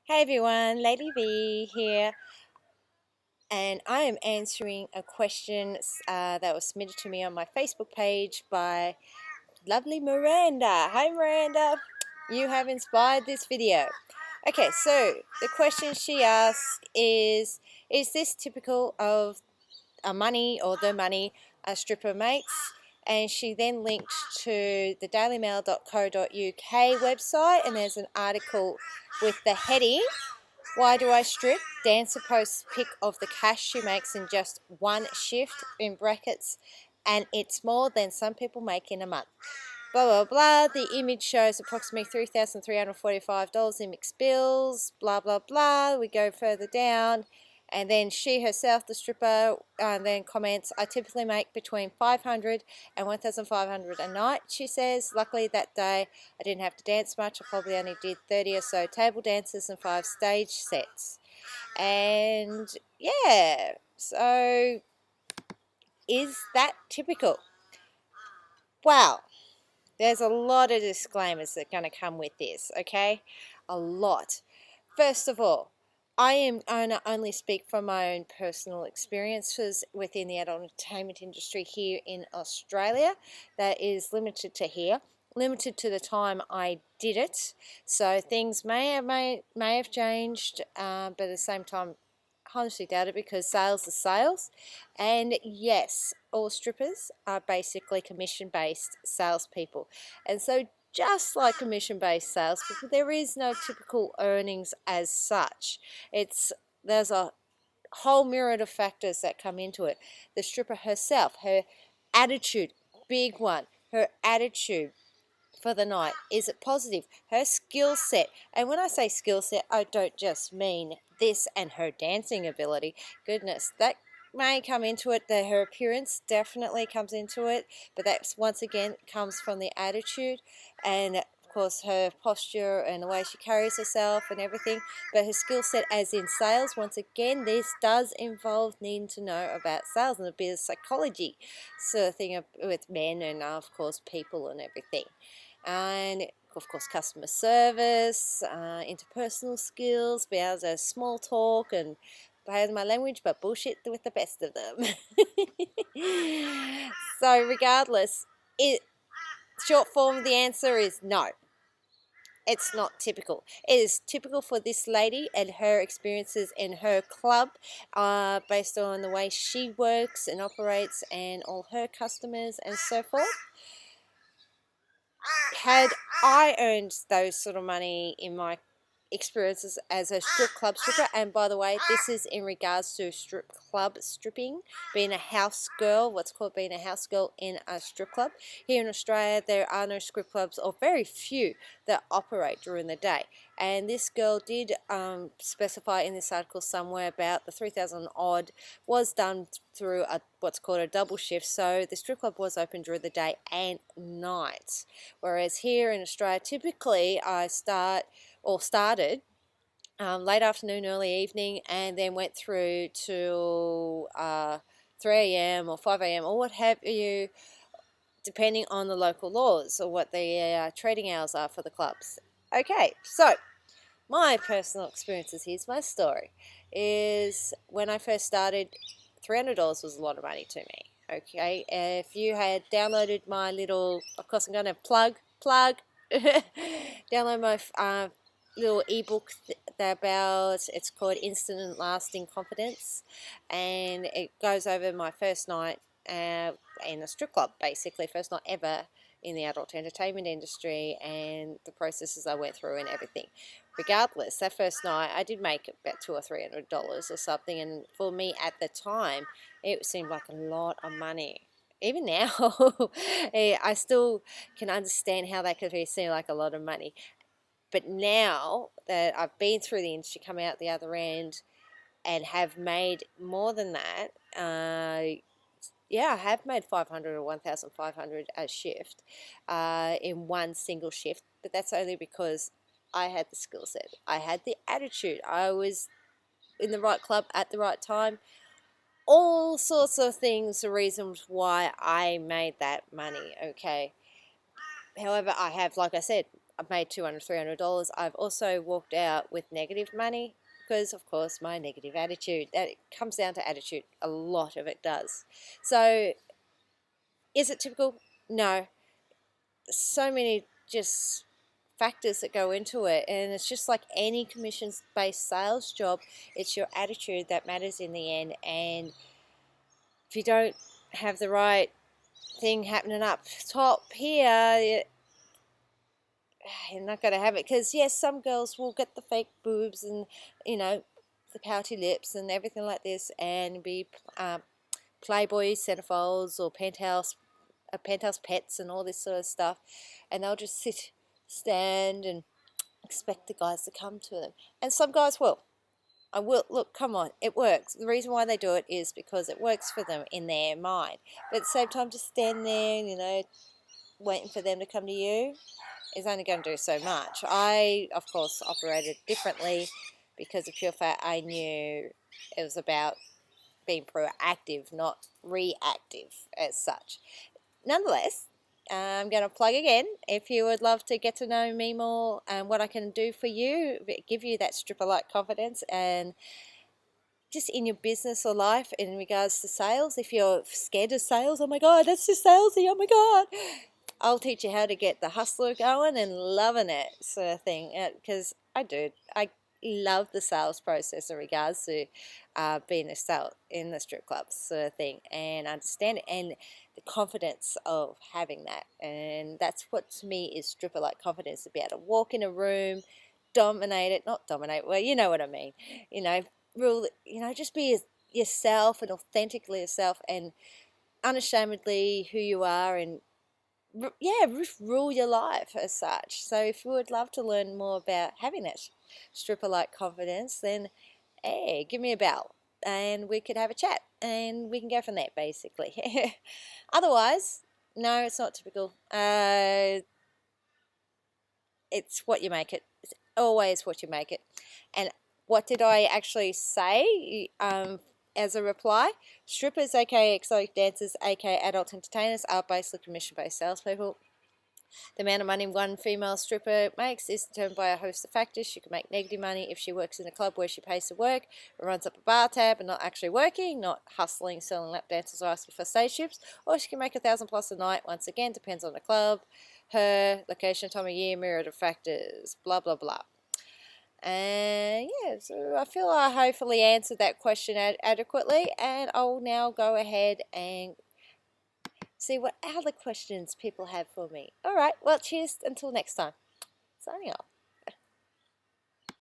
Hey everyone, Lady V here, and I am answering a question that was submitted to me on my Facebook page by lovely Miranda. Hi Miranda, you have inspired this video. Okay, so the question she asked is this typical of money or the money a stripper makes? And she then linked to the dailymail.co.uk website, and there's an article with the heading, "Why do I strip? Dancer posts pic of the cash she makes in just one shift," in brackets, "and it's more than some people make in a month." Blah, blah, blah. The image shows approximately $3,345 in mixed bills. Blah, blah, blah. We go further down. And then she herself, the stripper, then comments, "I typically make between $500 and $1,500 a night," she says. "Luckily that day I didn't have to dance much. I probably only did 30 or so table dances and 5 stage sets." And yeah, so is that typical? Wow. There's a lot of disclaimers that are going to come with this, okay? A lot. First of all, I am going to only speak from my own personal experiences within the adult entertainment industry here in Australia. That is limited to here, limited to the time I did it. So things may have changed, but at the same time, honestly doubt it, because sales are sales. And yes, all strippers are basically commission-based salespeople. And so just like commission-based salespeople, there is no typical earnings as such. There's a whole myriad of factors that come into it. The stripper herself, her attitude, big one, her attitude for the night. Is it positive? Her skill set. And when I say skill set, I don't just mean this and her dancing ability. Goodness, that may come into it. That her appearance definitely comes into it, but that's once again comes from the attitude, and of course her posture and the way she carries herself and everything. But her skill set as in sales, once again, this does involve needing to know about sales and a bit of psychology sort of thing with men and of course people and everything. And of course customer service, interpersonal skills, be able to small talk and pardon my language, but bullshit with the best of them. So regardless, short form of the answer is no. It's not typical. It is typical for this lady and her experiences in her club, based on the way she works and operates and all her customers and so forth. Had I earned those sort of money in my experiences as a strip club stripper, and by the way, this is in regards to strip club stripping, being a house girl, what's called being a house girl in a strip club. Here in Australia, there are no strip clubs, or very few, that operate during the day. And this girl did specify in this article somewhere about the 3,000 odd was done through what's called a double shift. So the strip club was open during the day and night. Whereas here in Australia, typically I started late afternoon, early evening, and then went through to 3 a.m. or 5 a.m. or what have you, depending on the local laws or what the trading hours are for the clubs. Okay, so my personal experiences, here's my story, is when I first started, $300 was a lot of money to me. Okay, if you had downloaded my little, of course I'm going to plug, download my little ebook it's called Instant and Lasting Confidence, and it goes over my first night in a strip club, basically first night ever in the adult entertainment industry, and the processes I went through and everything. Regardless, that first night I did make about $200 or $300 or something, and for me at the time it seemed like a lot of money. Even now, I still can understand how that could seem like a lot of money. But now that I've been through the industry, come out the other end, and have made more than that, I have made 500 or 1,500 a shift in one single shift. But that's only because I had the skill set, I had the attitude, I was in the right club at the right time. All sorts of things are reasons why I made that money. Okay. However, I have, like I said, I've made $200, $300. I've also walked out with negative money because, of course, my negative attitude. That comes down to attitude. A lot of it does. So, is it typical? No. So many just factors that go into it, and it's just like any commissions-based sales job. It's your attitude that matters in the end, and if you don't have the right thing happening up top here, you're not going to have it. Because yes, some girls will get the fake boobs and the pouty lips and everything like this, and be Playboy centerfolds or penthouse pets and all this sort of stuff, and they'll just stand and expect the guys to come to them. And some guys will. I will. Look, come on, it works. The reason why they do it is because it works for them in their mind. But at the same time, just stand there, waiting for them to come to you is only going to do so much. I, of course, operated differently because of pure fact I knew it was about being proactive, not reactive as such. Nonetheless, I'm going to plug again. If you would love to get to know me more and what I can do for you, give you that stripper-like confidence, and just in your business or life in regards to sales, if you're scared of sales, oh my God, that's just salesy, oh my God, I'll teach you how to get the hustler going and loving it sort of thing, because I love the sales process in regards to being a sale in the strip clubs sort of thing, and understand it, and the confidence of having that. And that's what to me is stripper like confidence, to be able to walk in a room, dominate it, not dominate, well, you know what I mean, rule, just be yourself and authentically yourself and unashamedly who you are, and just rule your life as such. So if you would love to learn more about having that stripper-like confidence, then hey, give me a bell and we could have a chat and we can go from there, basically. Otherwise, no, it's not typical. It's what you make it. It's always what you make it. And what did I actually say as a reply? Strippers, aka exotic dancers, aka adult entertainers, are basically commission-based salespeople. The amount of money one female stripper makes is determined by a host of factors. She can make negative money if she works in a club where she pays to work, or runs up a bar tab and not actually working, not hustling, selling lap dances or asking for stage shifts, or she can make $1,000+ a night. Once again, depends on the club, her location, time of year, myriad of factors, blah, blah, blah. And yeah, so I feel I hopefully answered that question adequately, and I'll now go ahead and see what other questions people have for me. All right, well, cheers until next time. Signing off.